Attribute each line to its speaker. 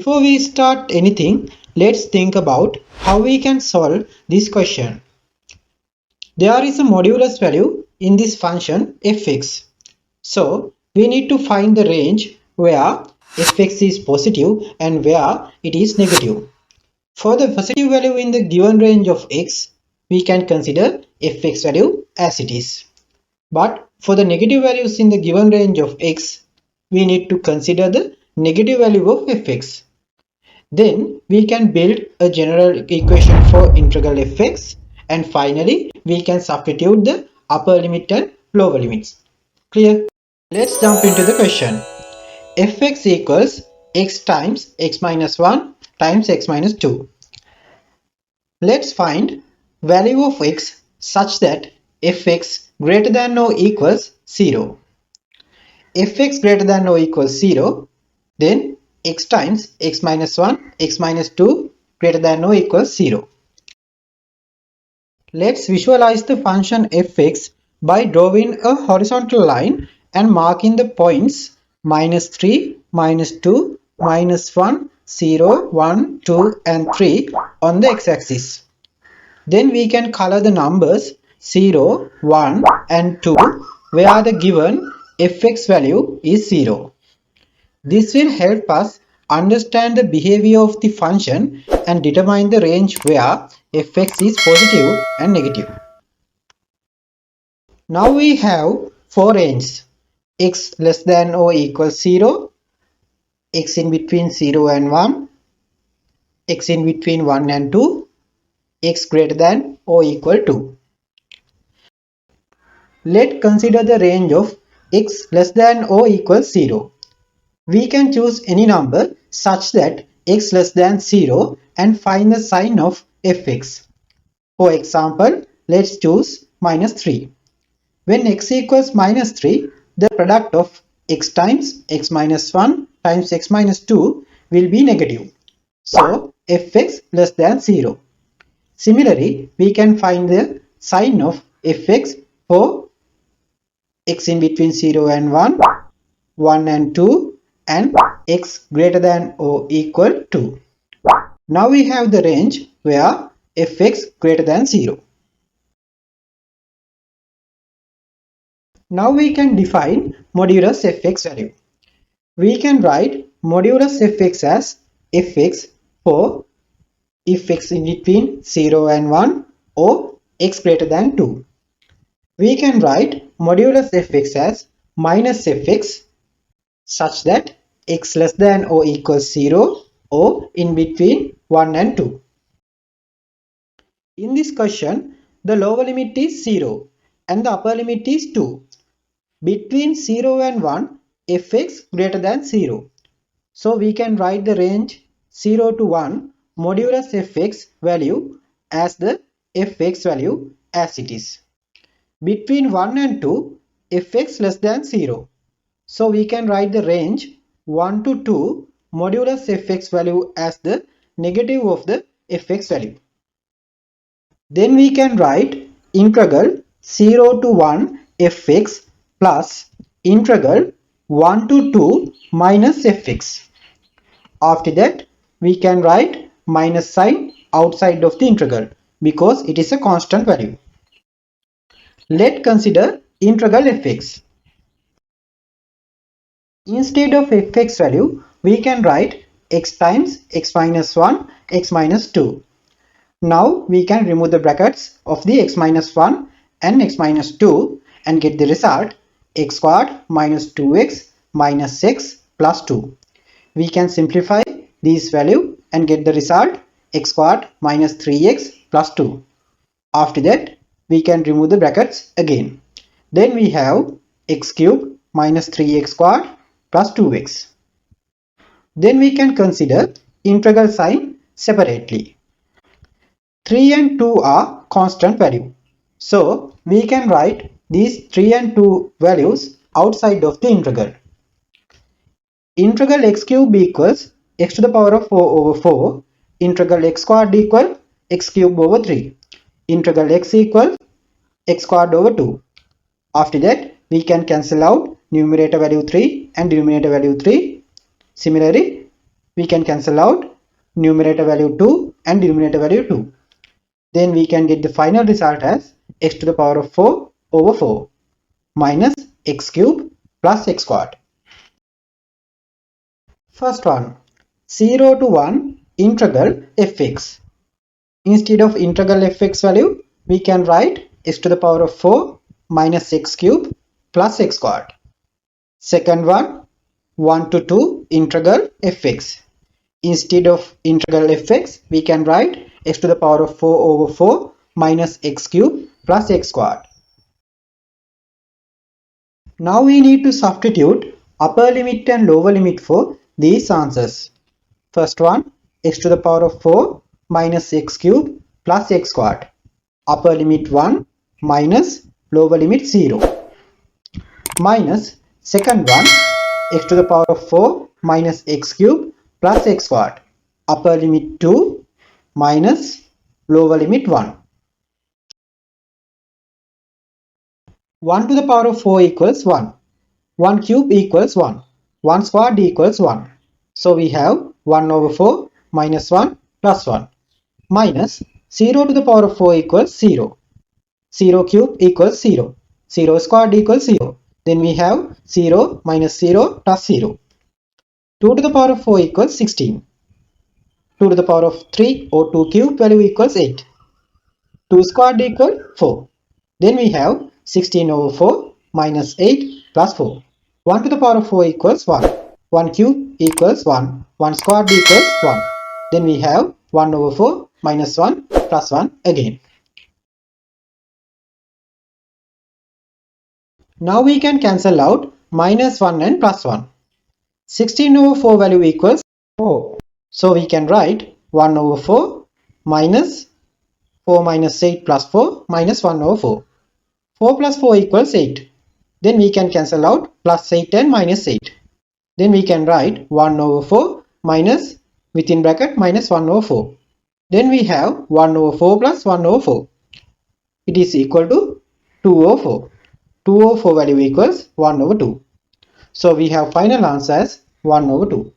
Speaker 1: Before we start anything, let's think about how we can solve this question. There is a modulus value in this function fx. So we need to find the range where fx is positive and where it is negative. For the positive value in the given range of x, we can consider fx value as it is. But for the negative values in the given range of x, we need to consider the negative value of fx. Then we can build a general equation for integral fx, and finally we can substitute the upper limit and lower limits. Clear? Let's jump into the question. Fx equals x times x minus 1 times x minus 2. Let's find value of x such that fx greater than or equals 0. Fx greater than or equals 0, then x times x minus 1, x minus 2 greater than or equals 0. Let's visualize the function fx by drawing a horizontal line and marking the points minus 3, minus 2, minus 1, 0, 1, 2 and 3 on the x-axis. Then we can color the numbers 0, 1 and 2 where the given fx value is 0. This will help us understand the behavior of the function and determine the range where fx is positive and negative. Now we have four ranges: x less than or equals 0, x in between 0 and 1, x in between 1 and 2, x greater than or equal to. Let's consider the range of x less than or equals 0. We can choose any number such that x less than 0 and find the sign of fx. For example, let's choose minus 3. When x equals minus 3, the product of x times x minus 1 times x minus 2 will be negative. So, fx less than 0. Similarly, we can find the sign of fx for x in between 0 and 1, 1 and 2, and x greater than or equal to. Now we have the range where fx greater than 0. Now we can define modulus fx value. We can write modulus fx as fx for if x in between 0 and 1 or x greater than 2. We can write modulus fx as minus fx such that x less than or equals 0 or in between 1 and 2. In this question, the lower limit is 0 and the upper limit is 2. Between 0 and 1, fx greater than 0. So we can write the range 0 to 1 modulus fx value as the fx value as it is. Between 1 and 2, fx less than 0. So we can write the range 1 to 2 modulus fx value as the negative of the fx value. Then we can write integral 0 to 1 fx plus integral 1 to 2 minus fx. After that, we can write minus sign outside of the integral because it is a constant value. Let's consider integral fx. Instead of fx value, we can write x times x minus 1, x minus 2. Now we can remove the brackets of the x minus 1 and x minus 2 and get the result x squared minus 2x minus x plus 2. We can simplify this value and get the result x squared minus 3x plus 2. After that, we can remove the brackets again. Then we have x cubed minus 3x squared plus 2x. Then we can consider integral sign separately. 3 and 2 are constant value. So we can write these 3 and 2 values outside of the integral. Integral x cube equals x to the power of 4 over 4. Integral x squared equal x cube over 3. Integral x equal x squared over 2. After that, we can cancel out numerator value 3 and denominator value 3. Similarly, we can cancel out numerator value 2 and denominator value 2. Then we can get the final result as x to the power of 4 over 4 minus x cube plus x squared. First one, 0 to 1 integral fx. Instead of integral fx value, we can write x to the power of 4 minus x cube plus x squared. Second one, 1 to 2 integral fx. Instead of integral fx, we can write x to the power of 4 over 4 minus x cube plus x squared. Now we need to substitute upper limit and lower limit for these answers. First one, x to the power of 4 minus x cube plus x squared. Upper limit 1 minus lower limit 0. Minus second one, x to the power of 4 minus x cube plus x squared. Upper limit 2 minus lower limit 1. 1 to the power of 4 equals 1. 1 cube equals 1. 1 squared equals 1. So we have 1 over 4 minus 1 plus 1. Minus 0 to the power of 4 equals 0. 0 cube equals 0. 0 squared equals 0. Then we have 0 minus 0 plus 0. 2 to the power of 4 equals 16. 2 to the power of 3 or 2 cube value equals 8. 2 squared equals 4. Then we have 16 over 4 minus 8 plus 4. 1 to the power of 4 equals 1. 1 cube equals 1. 1 squared equals 1. Then we have 1 over 4 minus 1 plus 1 again. Now we can cancel out minus 1 and plus 1. 16 over 4 value equals 4. So we can write 1 over 4 minus 4 minus 8 plus 4 minus 1 over 4. 4 plus 4 equals 8. Then we can cancel out plus 8 and minus 8. Then we can write 1 over 4 minus within bracket minus 1 over 4. Then we have 1 over 4 plus 1 over 4. It is equal to 2 over 4. 2 over 4 value equals 1 over 2. So we have final answer as 1 over 2.